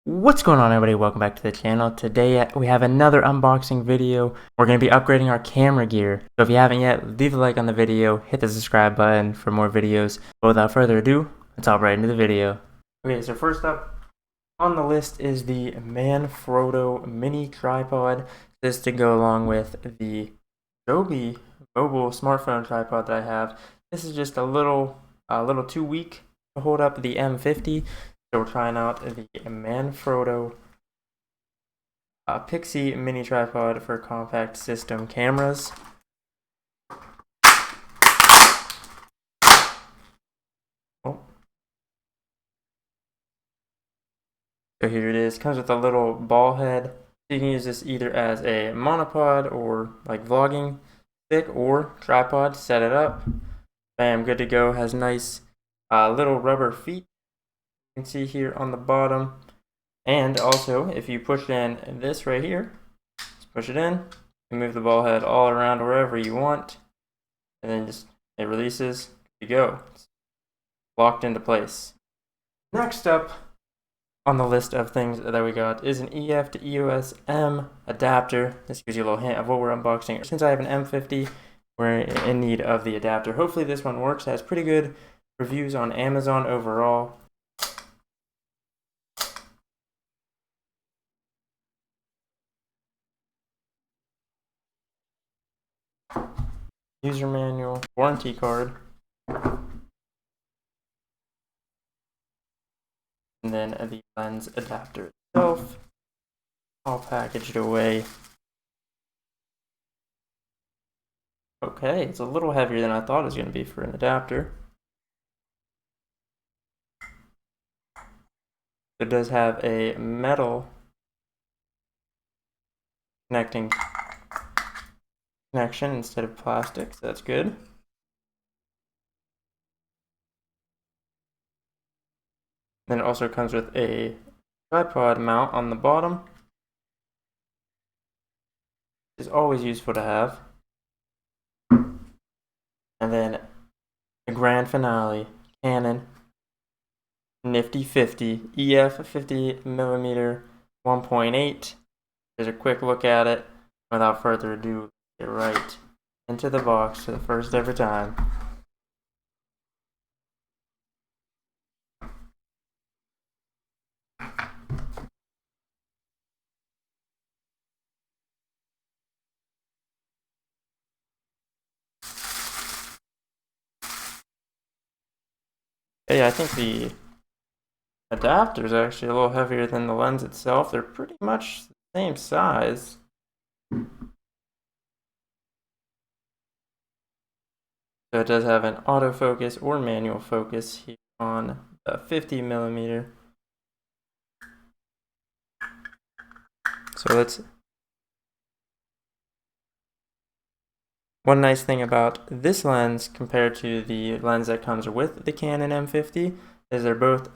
What's going on, everybody? Welcome back to the channel. Today we have another unboxing video. We're going to be upgrading our camera gear. So if you haven't yet, leave a like on the video, hit the subscribe button for more videos. But without further ado, let's hop right into the video. Okay, so first up on the list is the Manfroto mini tripod. This to go along with the Adobe mobile smartphone tripod that I have. This is just a little too weak to hold up the M50. So we're trying out the Manfroto Pixie mini tripod for compact system cameras. Oh. So here it is. Comes with a little ball head. You can use this either as a monopod or like vlogging stick or tripod. Set it up. Bam, good to go. Has nice little rubber feet. You can see here on the bottom. And also, if you push in this right here, just push it in, you move the ball head all around wherever you want, and then just it releases. You go. It's locked into place. Next up on the list of things that we got is an EF to EOS M adapter. This gives you a little hint of what we're unboxing. Since I have an M50, we're in need of the adapter. Hopefully this one works. It has pretty good reviews on Amazon overall. User manual, warranty card, and then the lens adapter itself, all packaged away. Okay, it's a little heavier than I thought it was going to be for an adapter. It does have a metal connection instead of plastic, so that's good. Then it also comes with a tripod mount on the bottom. It's always useful to have. And then the grand finale, Canon Nifty 50 EF 50mm 1.8. Here's a quick look at it. Without further ado, get right into the box for the first ever time. Hey, I think the adapter is actually a little heavier than the lens itself. They're pretty much the same size. So it does have an autofocus or manual focus here on the 50mm. So one nice thing about this lens compared to the lens that comes with the Canon M50 is they're both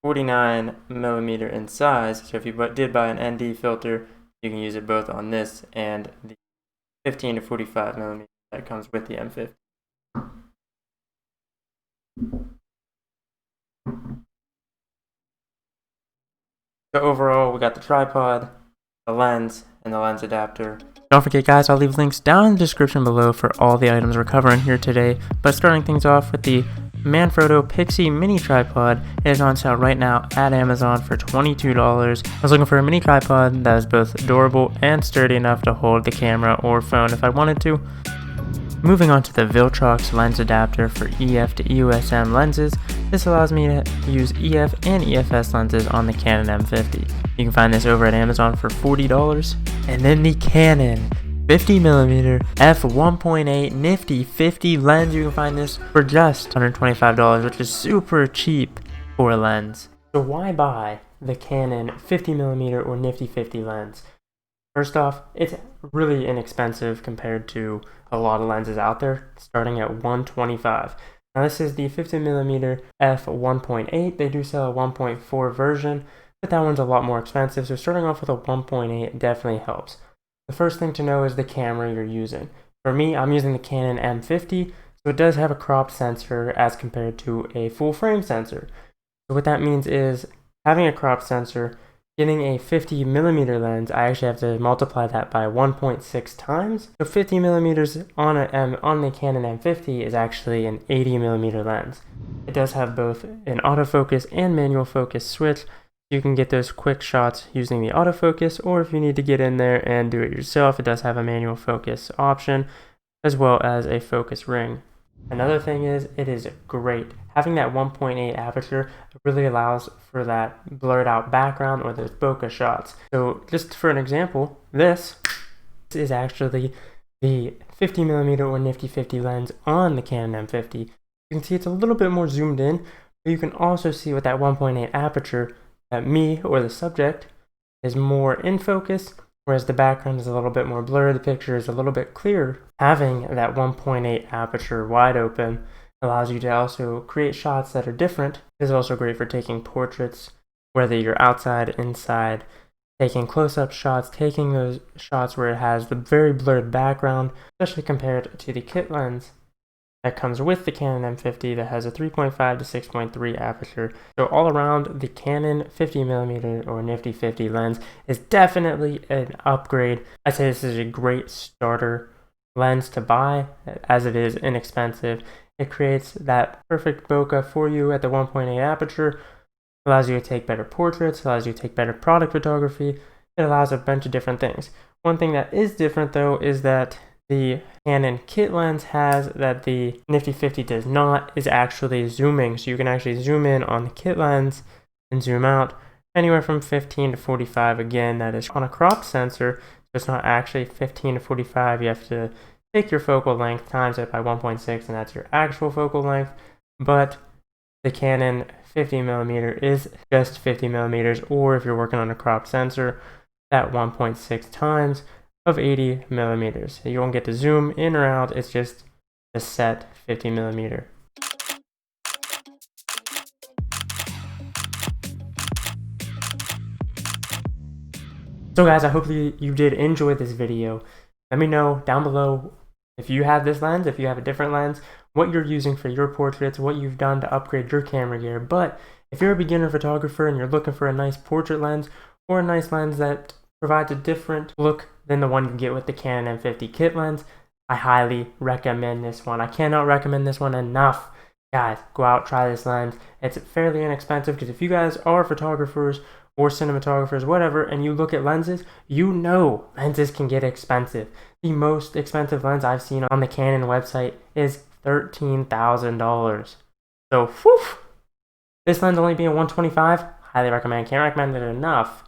49mm in size. So if you did buy an ND filter, you can use it both on this and the 15 to 45mm that comes with the M50. So overall, we got the tripod, the lens, and the lens adapter. Don't forget, guys, I'll leave links down in the description below for all the items we're covering here today. But starting things off with the Manfroto Pixie mini tripod, it is on sale right now at Amazon for $22. I was looking for a mini tripod that is both durable and sturdy enough to hold the camera or phone if I wanted to. Moving on to the Viltrox lens adapter for EF to EOS M lenses, this allows me to use EF and EFS lenses on the Canon M50. You can find this over at Amazon for $40. And then the Canon 50mm f1.8 Nifty 50 lens, you can find this for just $125, which is super cheap for a lens. So why buy the Canon 50mm or Nifty 50 lens? First off, it's really inexpensive compared to a lot of lenses out there, starting at $125. Now this is the 50mm f1.8. They do sell a 1.4 version, but that one's a lot more expensive, so starting off with a 1.8 definitely helps. The first thing to know is the camera you're using. For me, I'm using the Canon M50, so it does have a cropped sensor as compared to a full frame sensor. So what that means is having a crop sensor, getting a 50mm lens, I actually have to multiply that by 1.6 times. So 50mm on the Canon M50 is actually an 80mm lens. It does have both an autofocus and manual focus switch. You can get those quick shots using the autofocus, or if you need to get in there and do it yourself, it does have a manual focus option, as well as a focus ring. Another thing is, it is great. Having that 1.8 aperture really allows for that blurred out background or those bokeh shots. So just for an example, this is actually the 50mm or Nifty 50 lens on the Canon M50. You can see it's a little bit more zoomed in, but you can also see with that 1.8 aperture that me or the subject is more in focus, whereas the background is a little bit more blurred, the picture is a little bit clearer. Having that 1.8 aperture wide open allows you to also create shots that are different. This is also great for taking portraits, whether you're outside, inside, taking close-up shots, taking those shots where it has the very blurred background, especially compared to the kit lens that comes with the Canon M50 that has a 3.5 to 6.3 aperture. So all around, the Canon 50mm or Nifty 50 lens is definitely an upgrade. I'd say this is a great starter lens to buy, as it is inexpensive. It creates that perfect bokeh for you at the 1.8 aperture, allows you to take better portraits, allows you to take better product photography. It allows a bunch of different things. One thing that is different though is that the Canon kit lens has that the Nifty 50 does not, is actually zooming. So you can actually zoom in on the kit lens and zoom out anywhere from 15 to 45. Again, that is on a crop sensor. So it's not actually 15 to 45. You have to take your focal length, times it by 1.6, and that's your actual focal length. But the Canon 50mm is just 50mm, or if you're working on a crop sensor, that 1.6 times of 80mm. You won't get to zoom in or out, it's just a set 50mm. So guys, I hope you did enjoy this video. Let me know down below if you have this lens, if you have a different lens, what you're using for your portraits, what you've done to upgrade your camera gear. But if you're a beginner photographer and you're looking for a nice portrait lens or a nice lens that provides a different look than the one you get with the Canon M50 kit lens, I highly recommend this one. I cannot recommend this one enough. Guys, go out, try this lens. It's fairly inexpensive, because if you guys are photographers or cinematographers, whatever, and you look at lenses, you know lenses can get expensive. The most expensive lens I've seen on the Canon website is $13,000. So, whew, this lens only being $125, highly recommend. Can't recommend it enough.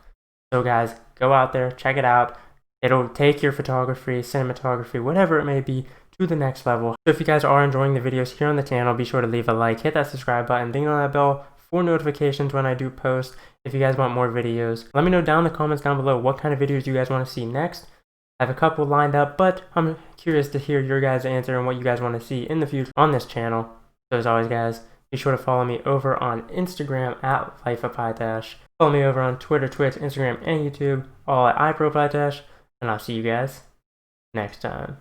So guys, go out there, check it out. It'll take your photography, cinematography, whatever it may be, to the next level. So if you guys are enjoying the videos here on the channel, be sure to leave a like, hit that subscribe button, ding on that bell for notifications when I do post. If you guys want more videos, let me know down in the comments down below what kind of videos you guys want to see next. I have a couple lined up, but I'm curious to hear your guys' answer and what you guys want to see in the future on this channel. So as always guys, be sure to follow me over on Instagram at LifeofPytash. Follow me over on Twitter, Twitch, Instagram, and YouTube, all at iProPytash. And I'll see you guys next time.